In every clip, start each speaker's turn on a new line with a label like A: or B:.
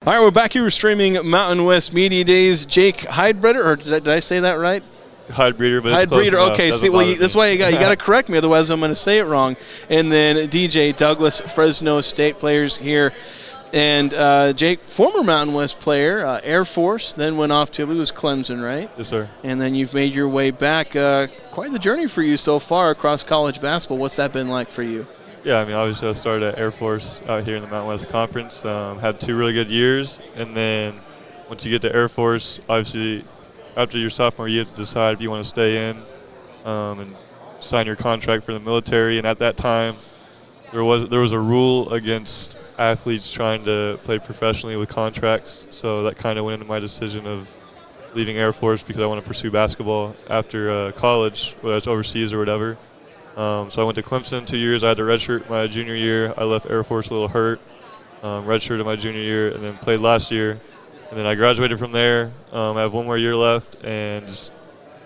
A: All right, we're back here streaming Mountain West Media Days. Jake Heidbreder, or did I say that right?
B: Heidbreder, but it's close enough.
A: Okay. See, well, that's why you got to correct me, otherwise I'm going to say it wrong. And then DJ Douglas, Fresno State players here, and Jake, former Mountain West player, Air Force, then went off to, I believe it was Clemson, right?
B: Yes, sir.
A: And then you've made your way back. Quite the journey for you so far across college basketball. What's that been like for you?
B: Yeah, I mean, obviously I started at Air Force out here in the Mountain West Conference. Had 2 really good years, and then once you get to Air Force, obviously after your sophomore year, you have to decide if you want to stay in and sign your contract for the military. And at that time, there was a rule against athletes trying to play professionally with contracts, so that kind of went into my decision of leaving Air Force because I want to pursue basketball after college, whether it's overseas or whatever. So I went to Clemson 2 years. I had to redshirt my junior year. I left Air Force a little hurt, redshirted my junior year, and then played last year. And then I graduated from there. I have 1 more year left and just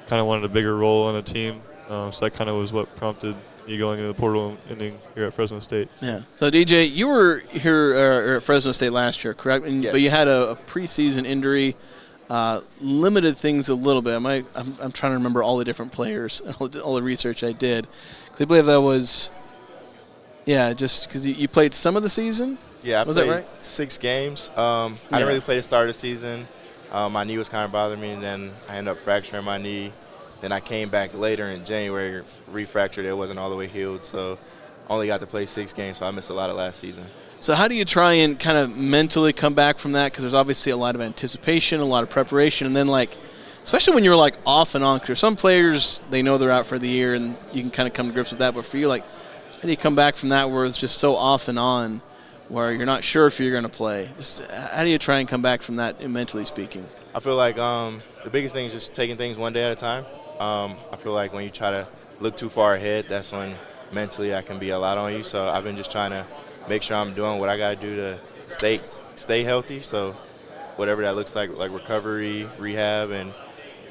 B: kind of wanted a bigger role on a team. So that kind of was what prompted me going into the portal ending here at Fresno State.
A: Yeah. So, DJ, you were here at Fresno State last year, correct?
C: Yes.
A: But you had a preseason injury. Limited things a little bit. I'm trying to remember all the different players, all the research I did. I believe that was, just because you played some of the season?
C: Yeah, I
A: was
C: played
A: that right?
C: 6 games. I didn't really play the start of the season. My knee was kind of bothering me, and then I ended up fracturing my knee. Then I came back later in January, refractured it. It wasn't all the way healed, so only got to play 6 games, so I missed a lot of last season.
A: So how do you try and kind of mentally come back from that? Because there's obviously a lot of anticipation, a lot of preparation, and then especially when you're off and on, because some players, they know they're out for the year and you can kind of come to grips with that. But for you, how do you come back from that where it's just so off and on where you're not sure if you're going to play? How do you try and come back from that, mentally speaking?
C: I feel like the biggest thing is just taking things one day at a time. I feel like when you try to look too far ahead, that's when mentally that can be a lot on you. So I've been just trying to make sure I'm doing what I got to do to stay healthy. So whatever that looks like recovery, rehab, and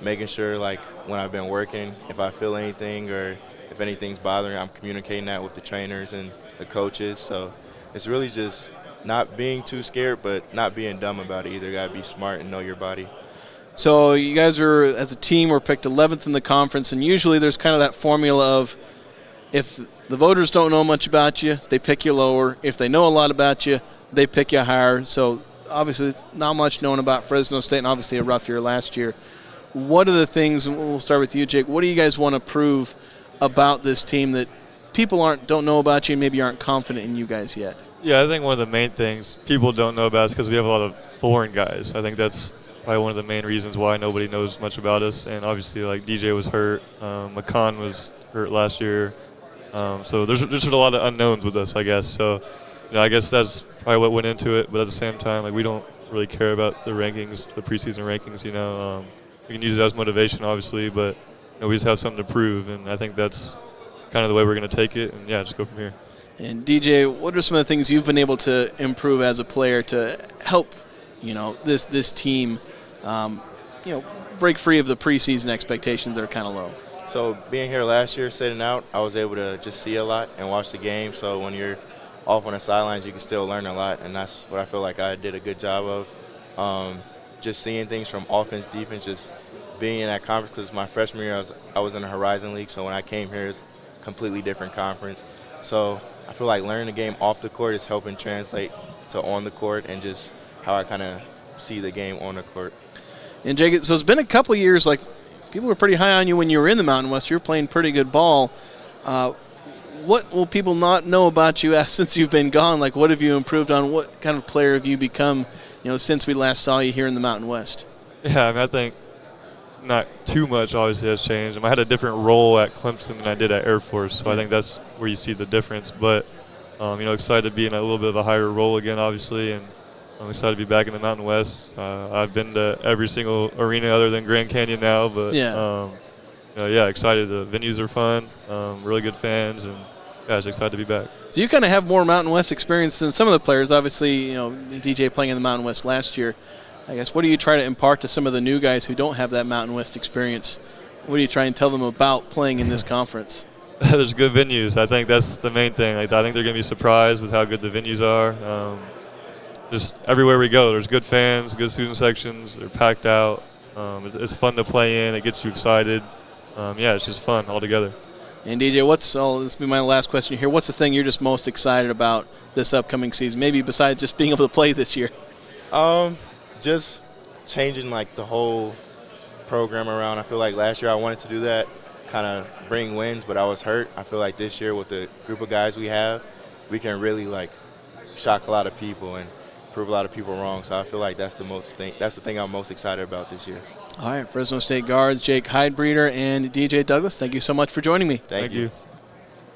C: making sure when I've been working, if I feel anything or if anything's bothering, I'm communicating that with the trainers and the coaches. So it's really just not being too scared, but not being dumb about it either. Got to be smart and know your body.
A: So you guys are, as a team, were picked 11th in the conference, and usually there's kind of that formula of if the voters don't know much about you, they pick you lower. If they know a lot about you, they pick you higher. So obviously not much known about Fresno State, and obviously a rough year last year. What are the things, and we'll start with you, Jake, what do you guys want to prove about this team that people don't know about you and maybe aren't confident in you guys yet?
B: Yeah, I think one of the main things people don't know about is because we have a lot of foreign guys. I think that's probably one of the main reasons why nobody knows much about us. And obviously, DJ was hurt. McCon was hurt last year. So there's just a lot of unknowns with us, I guess. So, I guess that's probably what went into it. But at the same time, we don't really care about the rankings, the preseason rankings. We can use it as motivation, obviously, but we just have something to prove, and I think that's kind of the way we're going to take it. And just go from here.
A: And DJ, what are some of the things you've been able to improve as a player to help, this team, break free of the preseason expectations that are kind of low?
C: So being here last year, sitting out, I was able to just see a lot and watch the game. So when you're off on the sidelines, you can still learn a lot, and that's what I feel like I did a good job of. Just seeing things from offense, defense, just being in that conference. Because my freshman year, I was in the Horizon League, so when I came here, it's a completely different conference. So I feel like learning the game off the court is helping translate to on the court and just how I kind of see the game on the court.
A: And Jake, so it's been a couple years, people were pretty high on you when you were in the Mountain West. You were playing pretty good ball. What will people not know about you since you've been gone? What have you improved on? What kind of player have you become, since we last saw you here in the Mountain West?
B: Yeah, I think not too much obviously has changed. I had a different role at Clemson than I did at Air Force, so I think that's where you see the difference. But, excited to be in a little bit of a higher role again, obviously, and I'm excited to be back in the Mountain West. I've been to every single arena other than Grand Canyon now, but excited. The venues are fun, really good fans, and just excited to be back.
A: So you kind of have more Mountain West experience than some of the players. Obviously, DJ playing in the Mountain West last year. I guess, what do you try to impart to some of the new guys who don't have that Mountain West experience? What do you try and tell them about playing in this conference?
B: There's good venues. I think that's the main thing. I think they're going to be surprised with how good the venues are. just everywhere we go, there's good fans, good student sections. They're packed out. It's fun to play in. It gets you excited. Yeah, it's just fun altogether.
A: And DJ, this will be my last question here. What's the thing you're just most excited about this upcoming season? Maybe besides just being able to play this year.
C: Just changing like the whole program around. I feel like last year I wanted to do that, kind of bring wins, but I was hurt. I feel like this year with the group of guys we have, we can really like shock a lot of people and prove a lot of people wrong. So I feel like that's the thing I'm most excited about this year.
A: All right, Fresno State guards Jake Heidbreder and DJ Douglas, thank you so much for joining me.
C: Thank you.